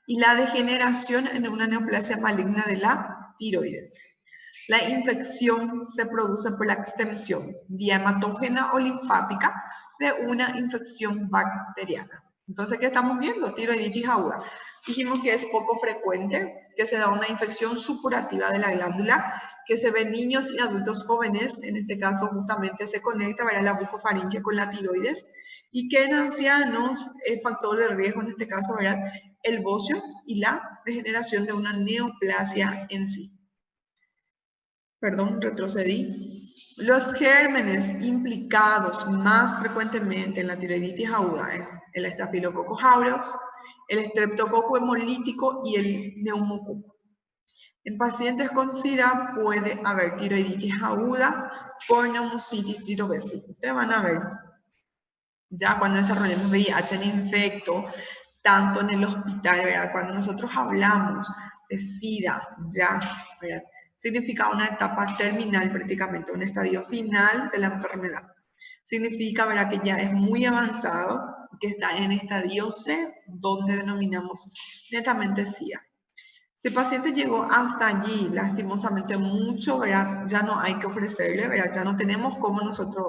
y la degeneración en una neoplasia maligna de la tiroides. La infección se produce por la extensión vía hematógena o linfática de una infección bacteriana. Entonces, ¿qué estamos viendo? Tiroiditis aguda. Dijimos que es poco frecuente, que se da una infección supurativa de la glándula, que se ve en niños y adultos jóvenes, en este caso justamente se conecta la bucofaringe con la tiroides, y que en ancianos el factor de riesgo, en este caso, el bocio y la degeneración de una neoplasia en sí. Perdón, retrocedí. Los gérmenes implicados más frecuentemente en la tiroiditis aguda es el Staphylococcus aureus, el Streptococcus hemolítico y el neumococo. En pacientes con SIDA puede haber tiroiditis aguda por neumocitis girovesi. Ustedes van a ver, ya cuando desarrollemos VIH en infecto, tanto en el hospital, ¿verdad? Cuando nosotros hablamos de SIDA, ya, ¿verdad? Significa una etapa terminal prácticamente, un estadio final de la enfermedad. Significa, ¿verdad?, que ya es muy avanzado, que está en estadio C, donde denominamos netamente SIDA. Si el paciente llegó hasta allí, lastimosamente mucho, ¿verdad?, ya no hay que ofrecerle, ¿verdad?, ya no tenemos cómo nosotros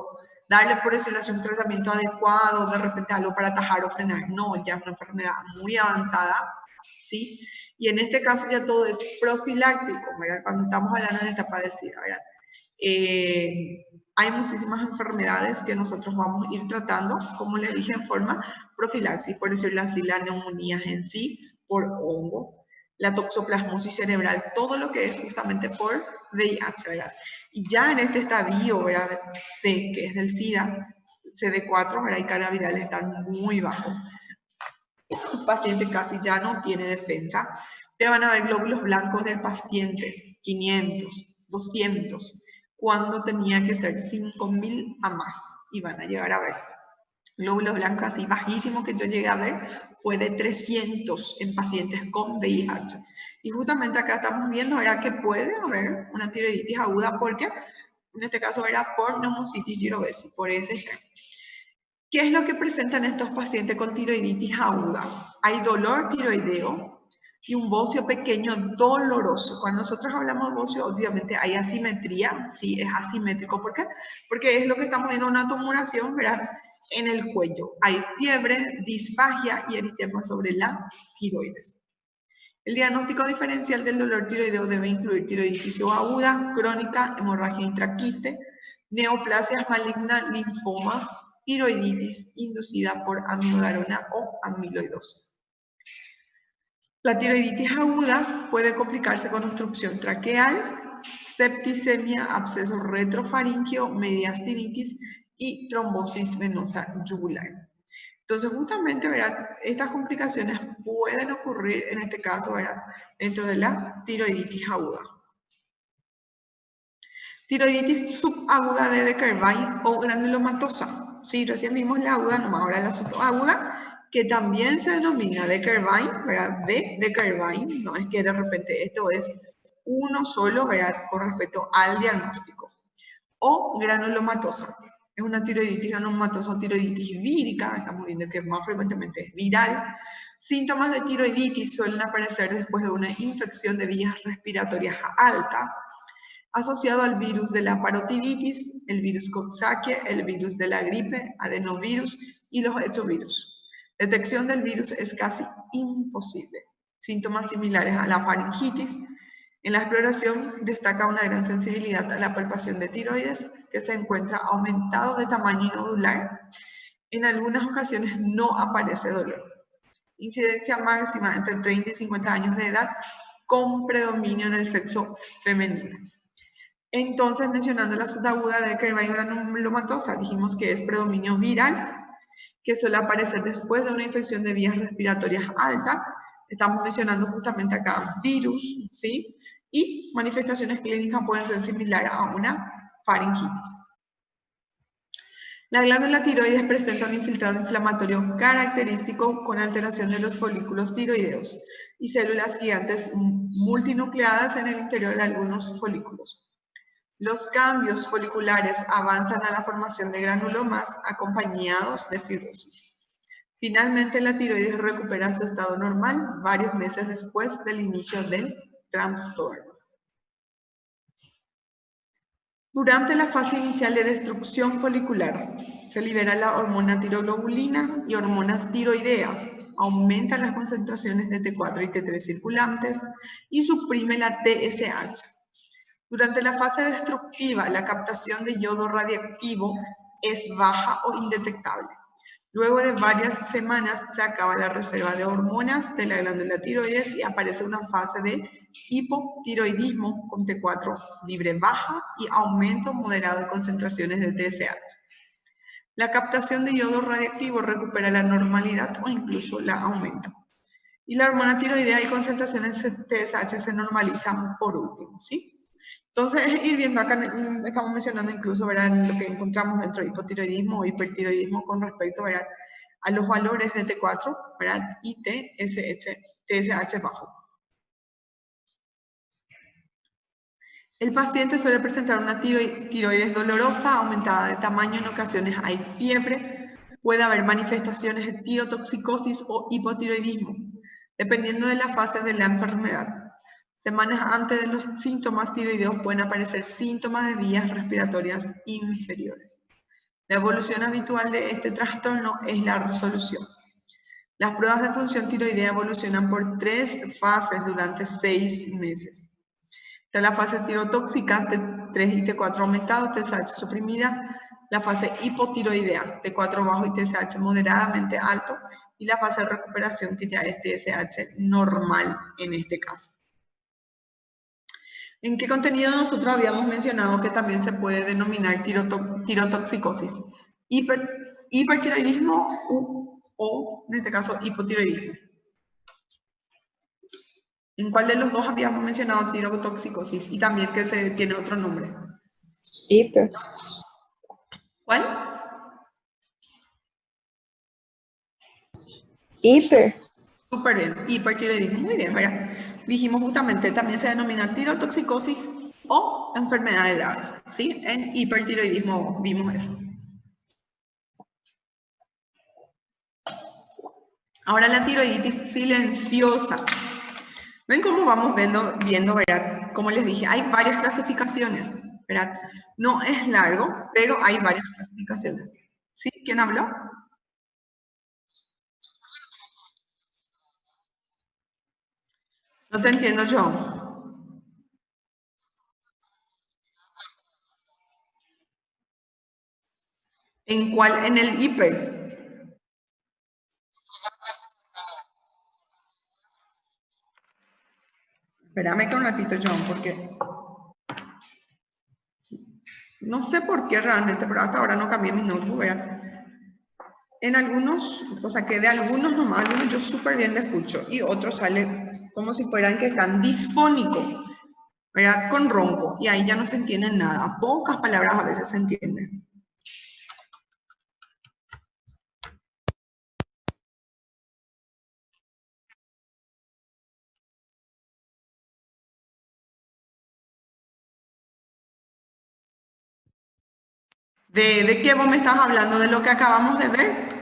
darle, por decirlo así, un tratamiento adecuado, de repente algo para atajar o frenar. No, ya es una enfermedad muy avanzada, ¿sí? Y en este caso ya todo es profiláctico, ¿verdad?, cuando estamos hablando en etapa de SIDA, ¿verdad? Hay muchísimas enfermedades que nosotros vamos a ir tratando, como les dije, en forma profilaxis, por decirlo así, la neumonía en sí, por hongo, la toxoplasmosis cerebral, todo lo que es justamente por VIH, ¿verdad? Y ya en este estadio, ¿verdad?, C, que es del SIDA, CD4, ¿verdad?, y carga viral están muy bajos. El paciente casi ya no tiene defensa. Te van a ver glóbulos blancos del paciente, 500, 200, cuando tenía que ser 5.000 a más, y van a llegar a ver. Glóbulos blancos así bajísimos que yo llegué a ver fue de 300 en pacientes con VIH. Y justamente acá estamos viendo, ¿verdad?, que puede haber una tiroiditis aguda porque, en este caso, era por neumocitis girovesi, por ese ejemplo. ¿Qué es lo que presentan estos pacientes con tiroiditis aguda? Hay dolor tiroideo y un bocio pequeño doloroso. Cuando nosotros hablamos de bocio, obviamente hay asimetría, sí, es asimétrico. ¿Por qué? Porque es lo que estamos viendo, una tumoración, ¿verdad?, en el cuello. Hay fiebre, disfagia y eritema sobre la tiroides. El diagnóstico diferencial del dolor tiroideo debe incluir tiroiditis aguda, crónica, hemorragia intraquiste, neoplasias malignas, linfomas, tiroiditis inducida por amiloidosis o amiloidosis. La tiroiditis aguda puede complicarse con obstrucción traqueal, septicemia, absceso retrofaríngeo, mediastinitis y trombosis venosa yugular. Entonces, justamente, ¿verdad?, estas complicaciones pueden ocurrir en este caso, ¿verdad?, dentro de la tiroiditis aguda. Tiroiditis subaguda de Dequervine o granulomatosa. Sí, recién vimos la aguda, nomás ahora la subaguda, que también se denomina Dequervine, ¿verdad?, de Dequervine. No es que de repente esto es uno solo, ¿verdad?, con respecto al diagnóstico. O granulomatosa. Es una tiroiditis granulomatosa o tiroiditis vírica, estamos viendo que más frecuentemente es viral. Síntomas de tiroiditis suelen aparecer después de una infección de vías respiratorias alta, asociado al virus de la parotiditis, el virus Coxsackie, el virus de la gripe, adenovirus y los hechovirus. Detección del virus es casi imposible. Síntomas similares a la faringitis. En la exploración destaca una gran sensibilidad a la palpación de tiroides, que se encuentra aumentado de tamaño nodular. En algunas ocasiones no aparece dolor. Incidencia máxima entre 30 y 50 años de edad, con predominio en el sexo femenino. Entonces, mencionando la subaguda de Dequervine granulomatosa, dijimos que es predominio viral, que suele aparecer después de una infección de vías respiratorias alta. Estamos mencionando justamente acá virus, ¿sí? Y manifestaciones clínicas pueden ser similares a una faringitis. La glándula tiroides presenta un infiltrado inflamatorio característico con alteración de los folículos tiroideos y células gigantes multinucleadas en el interior de algunos folículos. Los cambios foliculares avanzan a la formación de granulomas acompañados de fibrosis. Finalmente, la tiroides recupera su estado normal varios meses después del inicio del trastorno. Durante la fase inicial de destrucción folicular, se libera la hormona tiroglobulina y hormonas tiroideas, aumenta las concentraciones de T4 y T3 circulantes y suprime la TSH. Durante la fase destructiva, la captación de yodo radiactivo es baja o indetectable. Luego de varias semanas se acaba la reserva de hormonas de la glándula tiroides y aparece una fase de hipotiroidismo con T4 libre baja y aumento moderado de concentraciones de TSH. La captación de yodo radiactivo recupera la normalidad o incluso la aumenta. Y la hormona tiroidea y concentraciones de TSH se normalizan por último, ¿sí? Entonces, ir viendo acá, estamos mencionando incluso, ¿verdad?, lo que encontramos dentro de hipotiroidismo o hipertiroidismo con respecto, ¿verdad?, a los valores de T4, ¿verdad?, y TSH bajo. El paciente suele presentar una tiroides dolorosa, aumentada de tamaño, en ocasiones hay fiebre, puede haber manifestaciones de tirotoxicosis o hipotiroidismo, dependiendo de la fase de la enfermedad. Semanas antes de los síntomas tiroideos pueden aparecer síntomas de vías respiratorias inferiores. La evolución habitual de este trastorno es la resolución. Las pruebas de función tiroidea evolucionan por 3 fases durante 6 meses. Está la fase tirotóxica, T3 y T4 aumentados, TSH suprimida. La fase hipotiroidea, T4 bajo y TSH moderadamente alto. Y la fase de recuperación, que ya es TSH normal en este caso. ¿En qué contenido nosotros habíamos mencionado que también se puede denominar tirotoxicosis? Hipertiroidismo o, en este caso, hipotiroidismo. ¿En cuál de los dos habíamos mencionado tirotoxicosis? Y también que tiene otro nombre. Hiper. ¿Cuál? Hiper. Súper bien, hipertiroidismo, muy bien, ¿verdad? Dijimos justamente, también se denomina tirotoxicosis o enfermedades graves, ¿sí? En hipertiroidismo vimos eso. Ahora la tiroiditis silenciosa. ¿Ven cómo vamos viendo, ¿verdad? Como les dije, hay varias clasificaciones, ¿verdad? No es largo, pero hay varias clasificaciones. ¿Sí? ¿Quién habló? No te entiendo, John. ¿En cuál? En el hiper. Espérame que un ratito, John, porque no sé por qué realmente, pero hasta ahora no cambié mi notebook, ¿verdad? En algunos, o sea, que de algunos nomás, algunos yo súper bien le escucho y otros sale como si fueran que están disfónicos, ¿verdad? Con ronco, y ahí ya no se entiende nada. Pocas palabras a veces se entienden. ¿De qué vos me estás hablando? ¿De lo que acabamos de ver?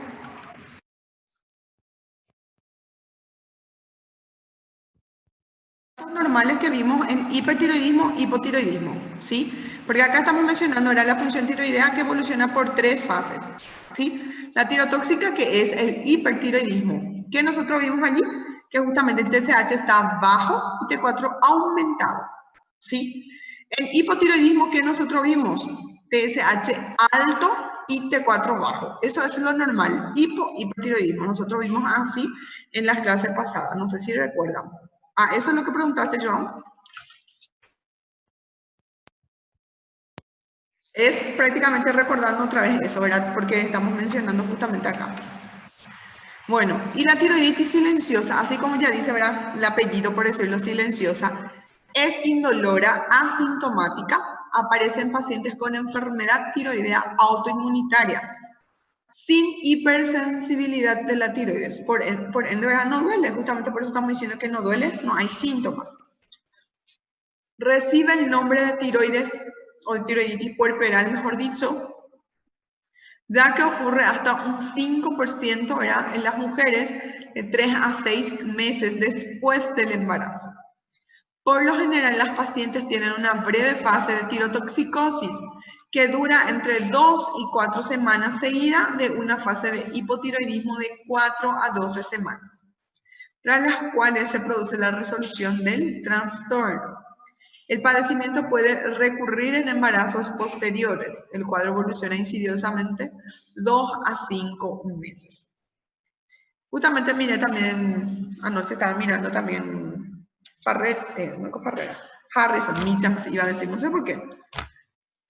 Normales que vimos en hipertiroidismo, hipotiroidismo, ¿sí? Porque acá estamos mencionando ahora la función tiroidea que evoluciona por 3 fases, ¿sí? La tirotóxica, que es el hipertiroidismo, que nosotros vimos allí, que justamente el TSH está bajo y T4 aumentado, ¿sí? El hipotiroidismo que nosotros vimos, TSH alto y T4 bajo. Eso es lo normal, hipotiroidismo. Nosotros vimos así en las clases pasadas, no sé si recuerdan. Ah, eso es lo que preguntaste, Joan. Es prácticamente recordando otra vez eso, ¿verdad? Porque estamos mencionando justamente acá. Bueno, y la tiroiditis silenciosa, así como ya dice, ¿verdad? El apellido, por decirlo, silenciosa, es indolora, asintomática, aparece en pacientes con enfermedad tiroidea autoinmunitaria, sin hipersensibilidad de la tiroides. Por ende, ¿verdad? No duele, justamente por eso estamos diciendo que no duele, no hay síntomas. Recibe el nombre de tiroides, o de tiroiditis puerperal, mejor dicho, ya que ocurre hasta un 5%, ¿verdad?, en las mujeres de 3 a 6 meses después del embarazo. Por lo general, las pacientes tienen una breve fase de tirotoxicosis que dura entre 2 y 4 semanas seguida de una fase de hipotiroidismo de 4 a 12 semanas, tras las cuales se produce la resolución del trastorno. El padecimiento puede recurrir en embarazos posteriores. El cuadro evoluciona insidiosamente 2 a 5 meses. Justamente miré también, anoche estaba mirando también Harrison, Mitcham iba a decir, no sé por qué.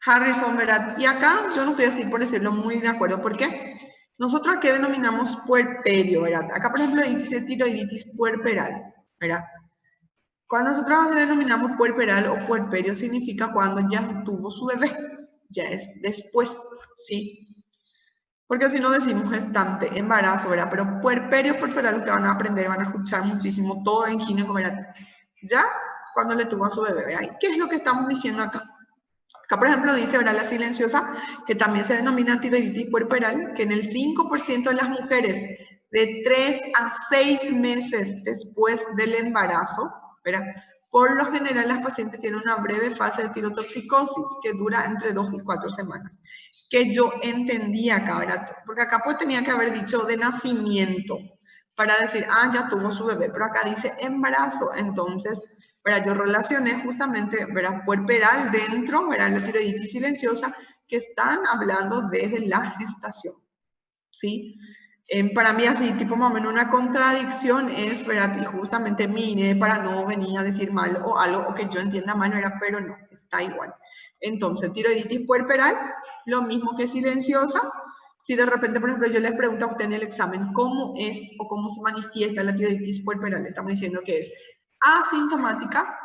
Harrison, ¿verdad? Y acá yo no estoy así, por decirlo, muy de acuerdo, porque nosotros aquí denominamos puerperio, ¿verdad? Acá, por ejemplo, dice tiroiditis puerperal, ¿verdad? Cuando nosotros denominamos puerperal o puerperio, significa cuando ya tuvo su bebé, ya es después, ¿sí? Porque si no decimos gestante, embarazo, ¿verdad? Pero puerperio, puerperal, ustedes van a aprender, van a escuchar muchísimo todo en gineco, ¿verdad? Ya cuando le tuvo a su bebé, ¿verdad? ¿Y qué es lo que estamos diciendo acá? Acá, por ejemplo, dice, ¿verdad?, la silenciosa, que también se denomina tiroiditis puerperal, que en el 5% de las mujeres de 3 a 6 meses después del embarazo, ¿verdad?, por lo general las pacientes tienen una breve fase de tirotoxicosis que dura entre 2 y 4 semanas. Que yo entendía acá, ¿verdad? Porque acá pues tenía que haber dicho de nacimiento para decir, ya tuvo su bebé, pero acá dice embarazo, entonces, ¿verdad?, yo relacioné justamente, ¿verdad?, puerperal dentro, ¿verdad?, la tiroiditis silenciosa, que están hablando desde la gestación, ¿sí? Para mí así, tipo más o menos una contradicción es, ¿verdad?, y justamente mire, para no venir a decir mal o algo, o que yo entienda mal, ¿verdad?, pero no, está igual. Entonces, tiroiditis puerperal, lo mismo que silenciosa. Si de repente, por ejemplo, yo les pregunto a usted en el examen cómo es o cómo se manifiesta la tiroiditis puerperal, estamos diciendo que es asintomática,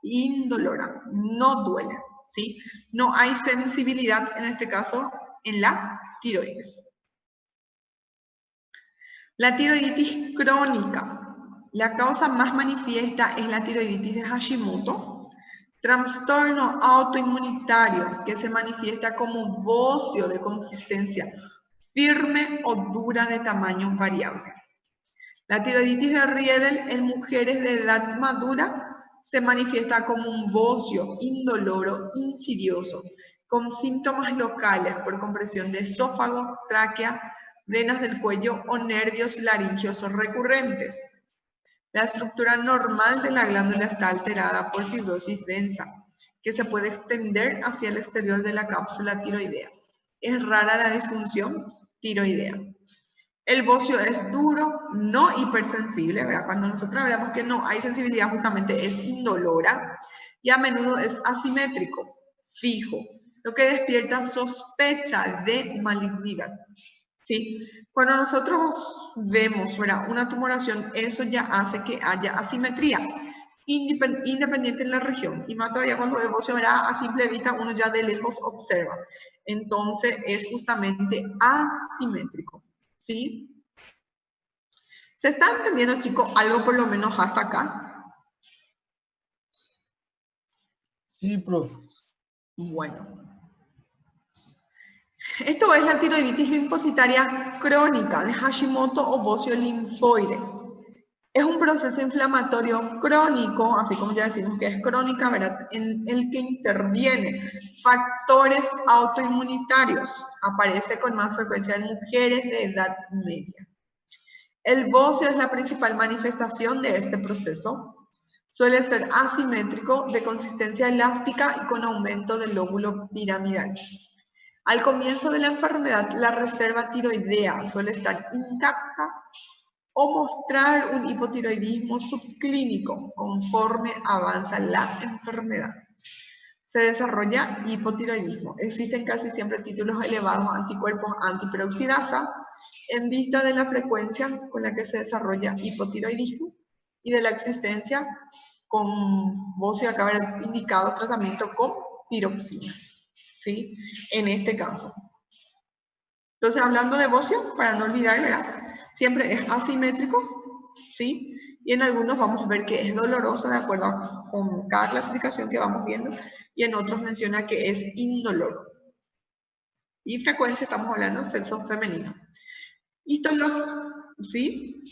indolora, no duele, ¿sí? No hay sensibilidad, en este caso, en la tiroides. La tiroiditis crónica. La causa más manifiesta es la tiroiditis de Hashimoto, trastorno autoinmunitario que se manifiesta como bocio de consistencia firme o dura de tamaño variable. La tiroiditis de Riedel en mujeres de edad madura se manifiesta como un bocio indoloro, insidioso, con síntomas locales por compresión de esófago, tráquea, venas del cuello o nervios laringeos recurrentes. La estructura normal de la glándula está alterada por fibrosis densa, que se puede extender hacia el exterior de la cápsula tiroidea. Es rara la disfunción tiroidea. El bocio es duro, no hipersensible, ¿verdad? Cuando nosotros hablamos que no hay sensibilidad, justamente es indolora y a menudo es asimétrico, fijo, lo que despierta sospecha de malignidad. ¿Sí? Cuando nosotros vemos, ¿verdad?, una tumoración, eso ya hace que haya asimetría, independiente en la región. Y más todavía cuando el bocio, ¿verdad?, a simple vista uno ya de lejos observa. Entonces es justamente asimétrico. ¿Sí? ¿Se está entendiendo, chicos, algo por lo menos hasta acá? Sí, profe. Bueno. Esto es la tiroiditis linfocitaria crónica de Hashimoto o bocio linfoide. Es un proceso inflamatorio crónico, así como ya decimos que es crónica, ¿verdad?, en el que intervienen factores autoinmunitarios. Aparece con más frecuencia en mujeres de edad media. El bocio es la principal manifestación de este proceso. Suele ser asimétrico, de consistencia elástica y con aumento del lóbulo piramidal. Al comienzo de la enfermedad, la reserva tiroidea suele estar intacta o mostrar un hipotiroidismo subclínico conforme avanza la enfermedad. Se desarrolla hipotiroidismo. Existen casi siempre títulos elevados a anticuerpos antiperoxidasa en vista de la frecuencia con la que se desarrolla hipotiroidismo y de la existencia con bocio acá haber indicado tratamiento con tiroxina, ¿sí? En este caso. Entonces, hablando de bocio, para no olvidar, ¿verdad?, siempre es asimétrico, ¿sí? Y en algunos vamos a ver que es doloroso de acuerdo con cada clasificación que vamos viendo, y en otros menciona que es indoloro. Y frecuencia, estamos hablando sexo femenino. Histología, ¿sí?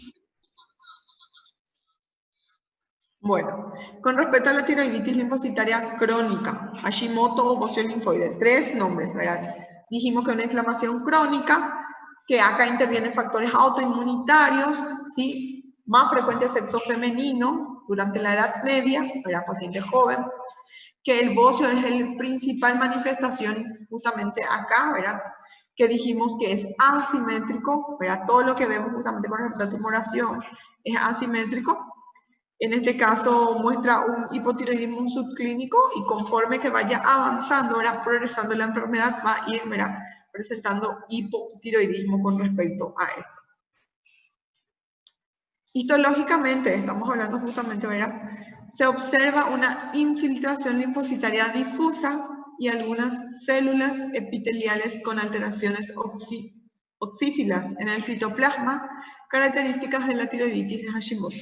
Bueno, con respecto a la tiroiditis linfocitaria crónica, Hashimoto o bocio linfoide, 3 nombres, ¿verdad? Dijimos que una inflamación crónica, que acá intervienen factores autoinmunitarios, ¿sí? Más frecuente sexo femenino durante la edad media, ¿verdad? Paciente joven, que el bocio es la principal manifestación justamente acá, ¿verdad? Que dijimos que es asimétrico, ¿verdad? Todo lo que vemos justamente con respecto a tumoración es asimétrico. En este caso muestra un hipotiroidismo subclínico y conforme que vaya avanzando, ¿verdad? Progresando la enfermedad, va a ir, ¿verdad? Presentando hipotiroidismo con respecto a esto. Histológicamente, estamos hablando justamente, ¿verdad? Se observa una infiltración linfocitaria difusa y algunas células epiteliales con alteraciones oxífilas en el citoplasma, características de la tiroiditis de Hashimoto.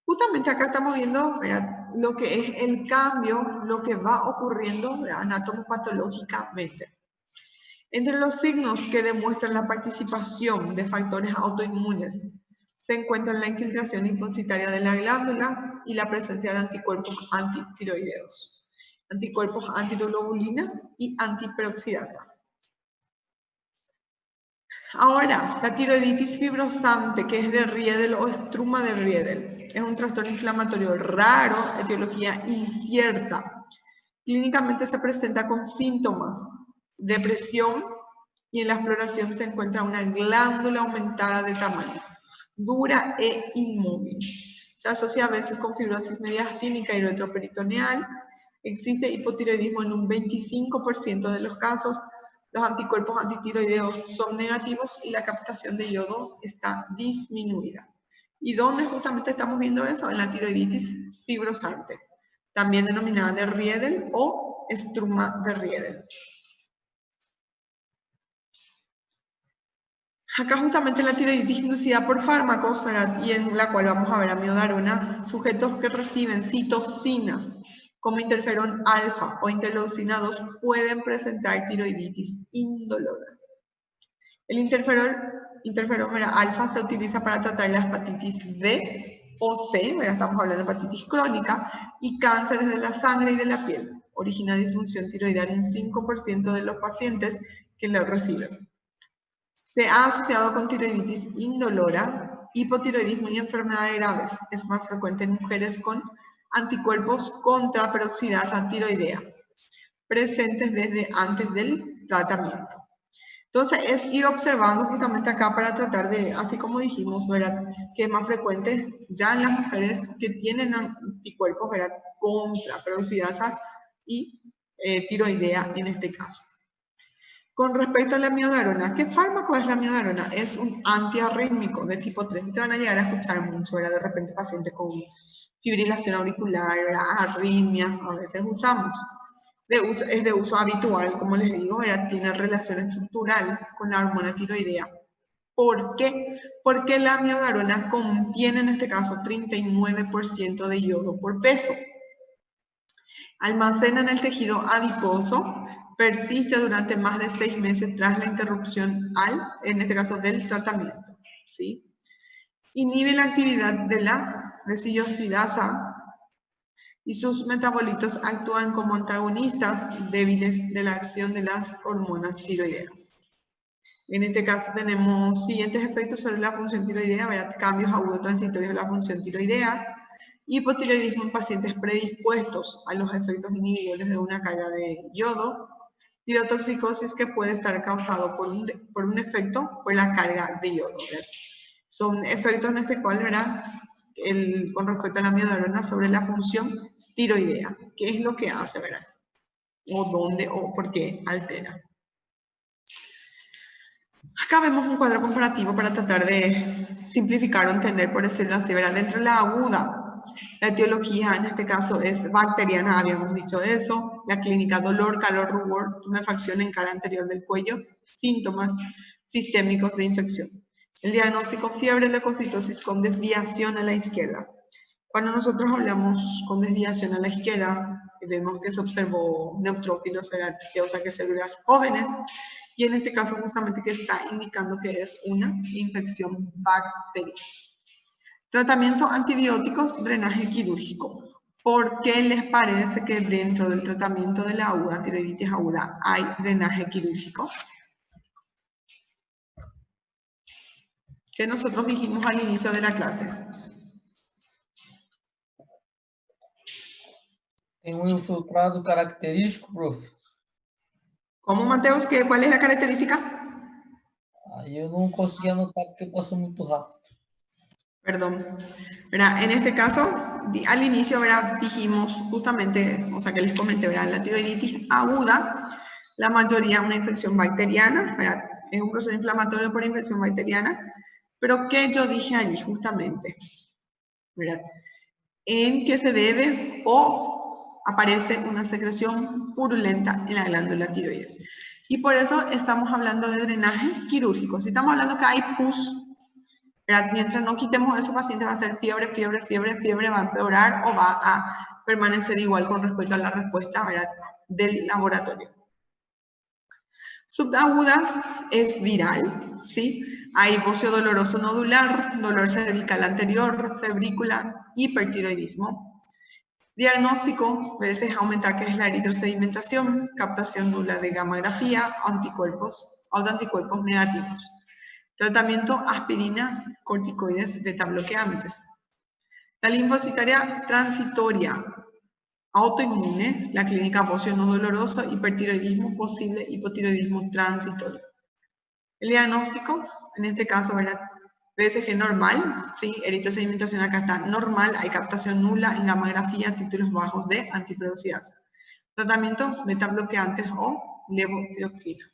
Justamente acá estamos viendo, ¿verdad?, lo que es el cambio, lo que va ocurriendo, ¿verdad?, anatomopatológicamente. Entre los signos que demuestran la participación de factores autoinmunes se encuentran la infiltración linfocitaria de la glándula y la presencia de anticuerpos antitiroideos, anticuerpos antiglobulina y antiperoxidasa. Ahora, la tiroiditis fibrosante, que es de Riedel o estruma de Riedel, es un trastorno inflamatorio raro, etiología incierta. Clínicamente se presenta con síntomas, depresión, y en la exploración se encuentra una glándula aumentada de tamaño, dura e inmóvil. Se asocia a veces con fibrosis mediastínica y retroperitoneal. Existe hipotiroidismo en un 25% de los casos. Los anticuerpos antitiroideos son negativos y la captación de yodo está disminuida. ¿Y dónde justamente estamos viendo eso? En la tiroiditis fibrosante, también denominada de Riedel o estruma de Riedel. Acá justamente la tiroiditis inducida por fármacos, y en la cual vamos a ver amiodarona, sujetos que reciben citocinas como interferón alfa o interleucina 2 pueden presentar tiroiditis indolora. El interferón alfa se utiliza para tratar la hepatitis B o C, estamos hablando de hepatitis crónica, y cánceres de la sangre y de la piel. Origina disfunción tiroidal en 5% de los pacientes que lo reciben. Se ha asociado con tiroiditis indolora, hipotiroidismo y enfermedades graves. Es más frecuente en mujeres con anticuerpos contra peroxidasa tiroidea, presentes desde antes del tratamiento. Entonces, es ir observando justamente acá para tratar de, así como dijimos, ¿verdad?, que es más frecuente ya en las mujeres que tienen anticuerpos, ¿verdad?, contra peroxidasa y tiroidea en este caso. Con respecto a la amiodarona, ¿qué fármaco es la amiodarona? Es un antiarrítmico de tipo 3. Te van a llegar a escuchar mucho, ¿verdad? De repente pacientes con fibrilación auricular, ¿verdad?, arritmias, a veces usamos. Es de uso habitual, como les digo, ¿verdad?, tiene relación estructural con la hormona tiroidea. ¿Por qué? Porque la amiodarona contiene en este caso 39% de yodo por peso. Almacena en el tejido adiposo, persiste durante más de 6 meses tras la interrupción en este caso, del tratamiento, ¿sí? Inhibe la actividad de la desillosidasa y sus metabolitos actúan como antagonistas débiles de la acción de las hormonas tiroideas. En este caso tenemos siguientes efectos sobre la función tiroidea, ¿verdad? Cambios agudos transitorios de la función tiroidea, hipotiroidismo en pacientes predispuestos a los efectos inhibidores de una carga de yodo, tirotoxicosis que puede estar causado por un efecto por la carga de yodo, ¿verdad? Son efectos en este cual, ¿verdad?, con respecto a la amiodarona sobre la función tiroidea. ¿Qué es lo que hace, verdad? O dónde o por qué altera. Acá vemos un cuadro comparativo para tratar de simplificar o entender, por decirlo así, ¿verdad? Dentro de la aguda, la etiología en este caso es bacteriana, habíamos dicho eso, la clínica dolor, calor, rubor, tumefacción en cara anterior del cuello, síntomas sistémicos de infección. El diagnóstico, fiebre, leucocitosis con desviación a la izquierda. Cuando nosotros hablamos con desviación a la izquierda, vemos que se observó neutrófilos, o sea que células jóvenes, Y en este caso justamente que está indicando que es una infección bacteriana. Tratamiento antibióticos, drenaje quirúrgico. ¿Por qué les parece que dentro del tratamiento de la aguda, tiroiditis aguda, hay drenaje quirúrgico? Que nosotros dijimos al inicio de la clase. Tem um infiltrado característico, prof. ¿Cómo, Mateus? ¿Cuál es la característica? Aí eu não consegui anotar porque passou muito rápido. Perdón. ¿Verdad? En este caso, al inicio, ¿verdad? Dijimos justamente, o sea que les comenté, ¿verdad? La tiroiditis aguda, la mayoría una infección bacteriana, ¿verdad? Es un proceso inflamatorio por infección bacteriana, pero ¿qué yo dije allí justamente? ¿Verdad? En que se debe o aparece una secreción purulenta en la glándula tiroides. Y por eso estamos hablando de drenaje quirúrgico. Si estamos hablando que hay pus, ¿verdad? Mientras no quitemos eso, el paciente va a hacer fiebre, va a empeorar o va a permanecer igual con respecto a la respuesta, ¿verdad? Del laboratorio. Subaguda es viral, ¿sí? Hay bocio doloroso nodular, dolor cervical anterior, febrícula, hipertiroidismo. Diagnóstico, a veces aumenta que es la eritrosedimentación, captación nula de gammagrafía, anticuerpos, autoanticuerpos negativos. Tratamiento aspirina, corticoides, beta bloqueantes. La linfocitaria transitoria, autoinmune, la clínica bocio no doloroso, hipertiroidismo posible, hipotiroidismo transitorio. El diagnóstico, en este caso, ¿verdad? PSG normal, ¿sí? Eritrosedimentación acá está normal, hay captación nula en gammagrafía, títulos bajos de antiperoxidasa. Tratamiento beta bloqueantes o levotiroxina.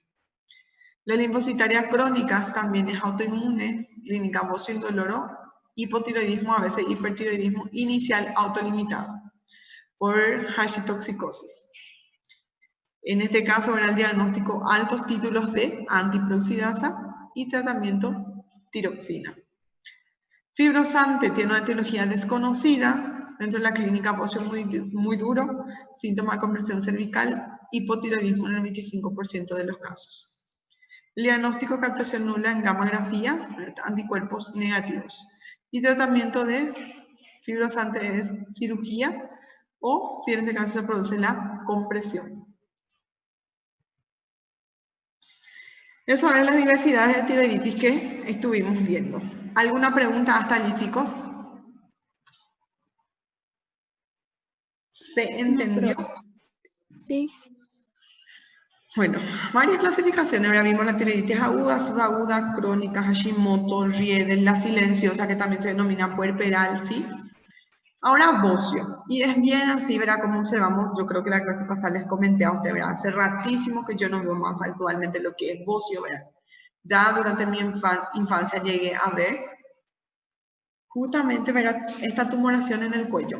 La linfocitaria crónica también es autoinmune, clínica bocio indoloro, hipotiroidismo, a veces hipertiroidismo inicial autolimitado por hashitoxicosis. En este caso era el diagnóstico altos títulos de antiperoxidasa y tratamiento tiroxina. Fibrosante tiene una etiología desconocida, dentro de la clínica bocio muy duro, síntoma de compresión cervical, hipotiroidismo en el 25% de los casos. El diagnóstico, captación nula en gammagrafía, anticuerpos negativos. Y tratamiento de fibrosante es cirugía o, si en este caso se produce la compresión. Eso es las diversidades de tiroiditis que estuvimos viendo. ¿Alguna pregunta hasta allí, chicos? ¿Se entendió? No, sí. Bueno, varias clasificaciones. Ahora vimos la tiroiditis aguda, subaguda, crónica, Hashimoto, Riedel, la silenciosa, que también se denomina puerperal, ¿sí? Ahora bocio. Y es bien así, ¿verdad? Como observamos, yo creo que la clase pasada les comenté a ustedes, ¿verdad? Hace ratísimo que yo no veo más actualmente lo que es bocio, ¿verdad? Ya durante mi infancia llegué a ver justamente, ¿verdad? Esta tumoración en el cuello.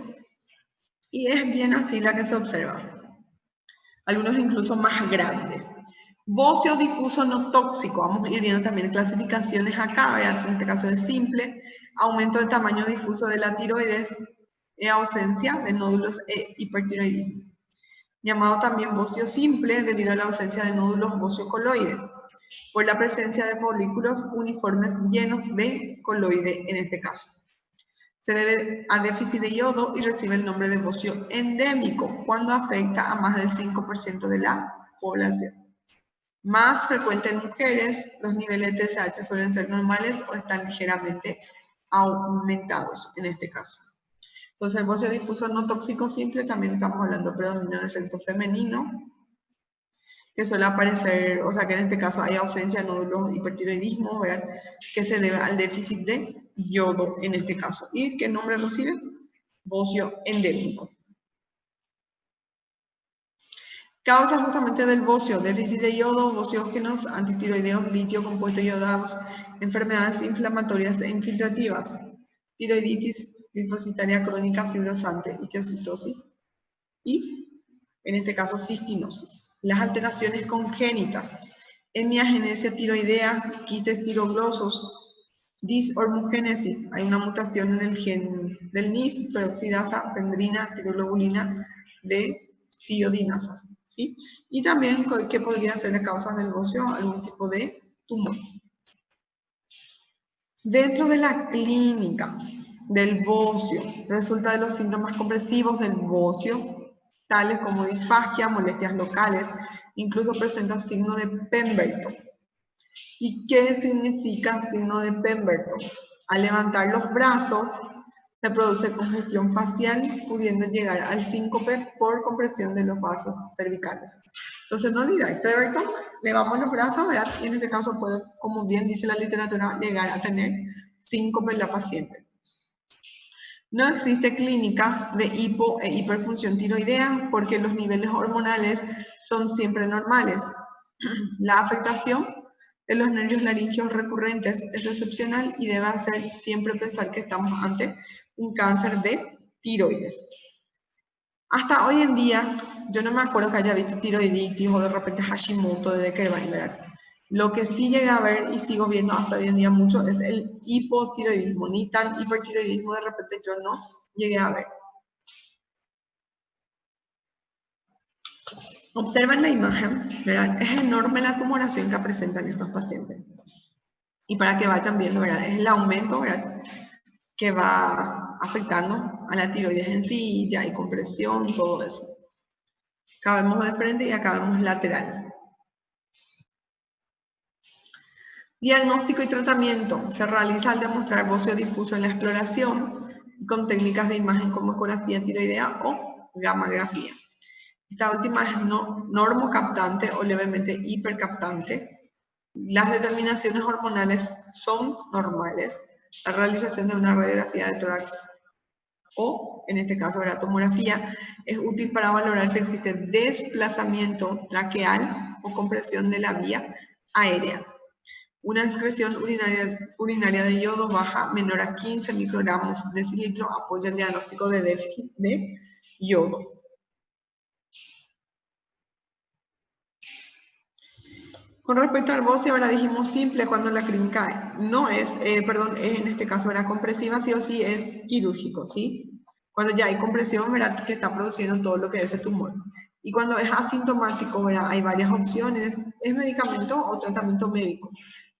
Y es bien así la que se observa. Algunos incluso más grandes. Bocio difuso no tóxico. Vamos a ir viendo también clasificaciones acá, ¿verdad? En este caso es simple. Aumento de tamaño difuso de la tiroides e ausencia de nódulos e hipertiroidismo. Llamado también bocio simple debido a la ausencia de nódulos bocio coloide, por la presencia de folículos uniformes llenos de coloide en este caso. Se debe a déficit de yodo y recibe el nombre de bocio endémico cuando afecta a más del 5% de la población. Más frecuente en mujeres, los niveles de TSH suelen ser normales o están ligeramente aumentados en este caso. Entonces el bocio difuso no tóxico simple, también estamos hablando predomina en el sexo femenino, que suele aparecer, o sea que en este caso hay ausencia de nódulos hipertiroidismo, ¿verdad? Que se debe al déficit de yodo en este caso. ¿Y qué nombre recibe? Bocio endémico. Causa justamente del bocio, déficit de yodo, bociógenos, antitiroideos, litio, compuestos yodados, enfermedades inflamatorias e infiltrativas, tiroiditis, linfocitaria crónica fibrosante, histiocytosis y, en este caso, cistinosis. Las alteraciones congénitas, hemiagenesia tiroidea, quistes tiroglosos, dishormogénesis, hay una mutación en el gen del NIS, peroxidasa, pendrina, tiroglobulina de ¿sí? Y también qué podría ser la causa del bocio, algún tipo de tumor. Dentro de la clínica del bocio, resulta de los síntomas compresivos del bocio, tales como disfagia, molestias locales, incluso presenta signo de Pemberton. ¿Y qué significa signo de Pemberton? Al levantar los brazos, se produce congestión facial, pudiendo llegar al síncope por compresión de los vasos cervicales. Entonces, no olvidar, Pemberton, levamos los brazos, ¿verdad? Y en este caso puede, como bien dice la literatura, llegar a tener síncope en la paciente. No existe clínica de hipo e hiperfunción tiroidea porque los niveles hormonales son siempre normales. La afectación de los nervios laringeos recurrentes es excepcional y debe hacer siempre pensar que estamos ante un cáncer de tiroides. Hasta hoy en día, yo no me acuerdo que haya visto tiroiditis o de repente Hashimoto de Deckerbein, ¿verdad? Lo que sí llegué a ver y sigo viendo hasta hoy en día mucho es el hipotiroidismo, ni tan hipertiroidismo de repente yo no llegué a ver. Observen la imagen, ¿verdad? Es enorme la tumoración que presentan estos pacientes. Y para que vayan viendo, ¿verdad? Es el aumento, ¿verdad? Que va afectando a la tiroides en sí, ya hay compresión, todo eso. Acá vemos de frente y acá vemos lateral. Diagnóstico y tratamiento. Se realiza al demostrar bocio difuso en la exploración y con técnicas de imagen como ecografía tiroidea o gammagrafía. Esta última es normocaptante o levemente hipercaptante. Las determinaciones hormonales son normales. La realización de una radiografía de tórax o, en este caso, la tomografía, es útil para valorar si existe desplazamiento traqueal o compresión de la vía aérea. Una excreción urinaria de yodo baja menor a 15 microgramos decilitro apoya el diagnóstico de déficit de yodo. Con respecto al bocio, ahora dijimos simple cuando la clínica no es, en este caso era compresiva, sí o sí es quirúrgico, ¿sí? Cuando ya hay compresión, verá que está produciendo todo lo que es ese tumor. Y cuando es asintomático, verá, hay varias opciones, es medicamento o tratamiento médico.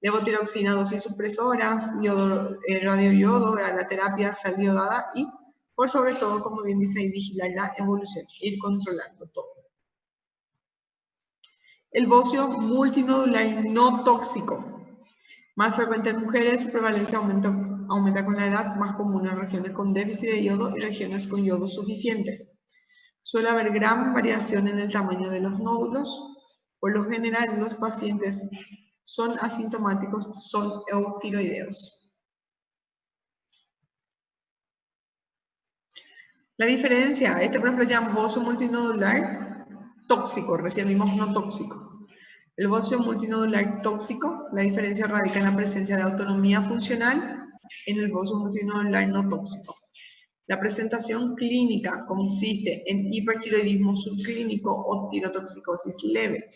Levotiroxina, dosis supresoras, radioyodo, la terapia sal iodada y, por sobre todo, como bien dice, vigilar la evolución, ir controlando todo. El bocio multinodular no tóxico. Más frecuente en mujeres, su prevalencia aumenta con la edad, más común en regiones con déficit de yodo y regiones con yodo suficiente. Suele haber gran variación en el tamaño de los nódulos. Por lo general, los pacientes son asintomáticos, son eutiroideos. La diferencia, por ejemplo, llaman bocio multinodular tóxico, recién vimos no tóxico. El bocio multinodular tóxico, la diferencia radica en la presencia de autonomía funcional en el bocio multinodular no tóxico. La presentación clínica consiste en hipertiroidismo subclínico o tirotoxicosis leve.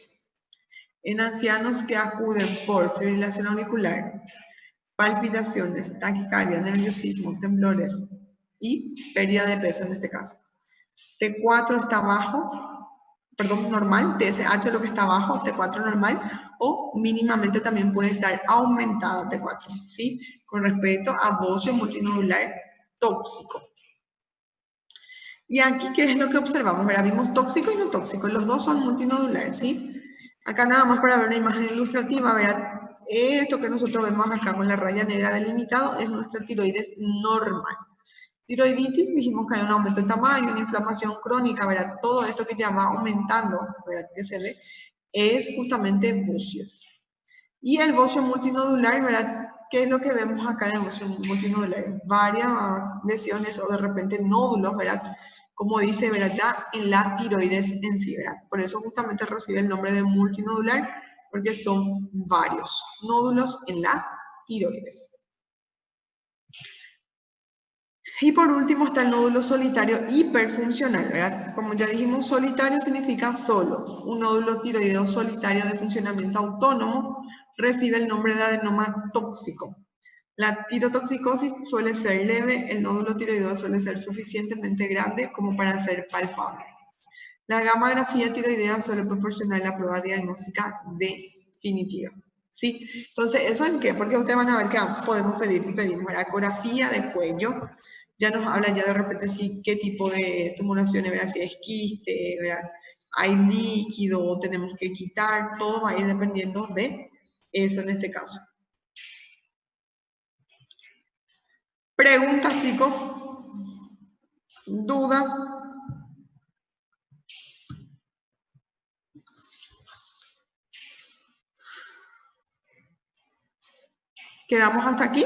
En ancianos que acuden por fibrilación auricular, palpitaciones, taquicardia, nerviosismo, temblores y pérdida de peso en este caso. T4 está bajo, normal, TSH lo que está abajo, T4 normal, o mínimamente también puede estar aumentada T4, ¿sí? Con respecto a bocio multinodular tóxico. Y aquí, ¿qué es lo que observamos? Verá, vimos tóxico y no tóxico, los dos son multinodulares, ¿sí? Acá nada más para ver una imagen ilustrativa, verá, esto que nosotros vemos acá con la raya negra delimitado es nuestra tiroides normal. Tiroiditis, dijimos que hay un aumento de tamaño, una inflamación crónica, ¿verdad? Todo esto que ya va aumentando, ¿verdad? Que se ve, es justamente bocio. Y el bocio multinodular, ¿verdad? ¿Qué es lo que vemos acá en el bocio multinodular? Varias lesiones o de repente nódulos, ¿verdad? Como dice, ¿verdad? Ya en la tiroides en sí, ¿verdad? Por eso justamente recibe el nombre de multinodular, porque son varios nódulos en la tiroides. Y por último está el nódulo solitario hiperfuncional, ¿verdad? Como ya dijimos, solitario significa solo. Un nódulo tiroideo solitario de funcionamiento autónomo recibe el nombre de adenoma tóxico. La tirotoxicosis suele ser leve, el nódulo tiroideo suele ser suficientemente grande como para ser palpable. La gammagrafía tiroidea suele proporcionar la prueba diagnóstica definitiva. ¿Sí? Entonces, ¿eso en qué? Porque ustedes van a ver que podemos pedimos la ecografía de cuello, ya nos habla ya de repente si qué tipo de tumulaciones, ¿verdad? Si es quiste, ¿verdad? Hay líquido, tenemos que quitar, todo va a ir dependiendo de eso en este caso. ¿Preguntas, chicos? ¿Dudas? ¿Quedamos hasta aquí?